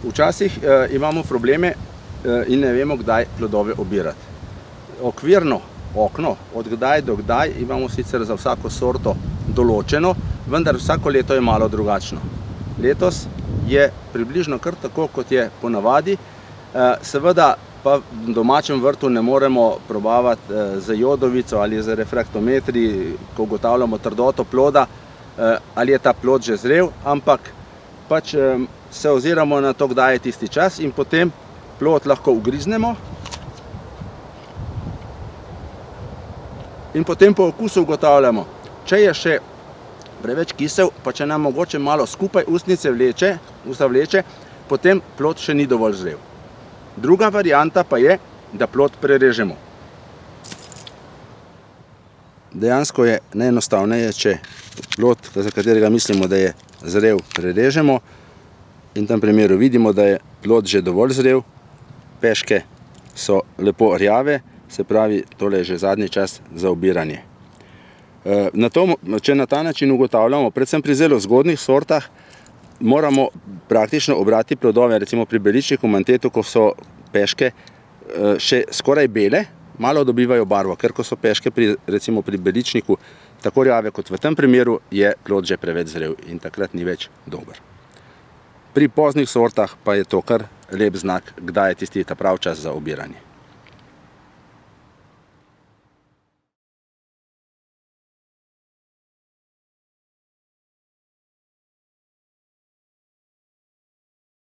Včasih imamo probleme in ne vemo, kdaj plodove obirati. Okvirno okno, od kdaj do kdaj, imamo sicer za vsako sorto določeno, vendar vsako leto je malo drugačno. Letos je približno kar tako, kot je ponavadi. Seveda pa v domačem vrtu ne moremo probavati z jodovico ali z refraktometri, ko ugotavljamo trdoto ploda, ali je ta plod že zrel, ampak pač se oziramo na to, kdaj je tisti čas in potem plod lahko ugriznemo in potem po okusu ugotavljamo, če je še preveč kisel, pa če nam mogoče malo skupaj ustnice vleče, potem plod še ni dovolj zrel. Druga varianta pa je, da plod prerežemo. Dejansko je najenostavneje, če plod, za katerega mislimo, da je zrel, prerežemo in v tem primeru vidimo, da je plod že dovolj zrel, peške so lepo rjave, se pravi, tole je že zadnji čas za obiranje. Če na ta način ugotavljamo, predvsem pri zelo zgodnjih sortah, moramo praktično obrati plodove, recimo pri beličniku mantetu, ko so peške še skoraj bele, malo dobivajo barvo, ker ko so peške recimo pri beličniku tako rjave kot v tem primeru, je plod že preveč zrel in takrat ni več dober. Pri poznih sortah pa je to kar lep znak, kdaj je tisti ta pravi čas za obiranje.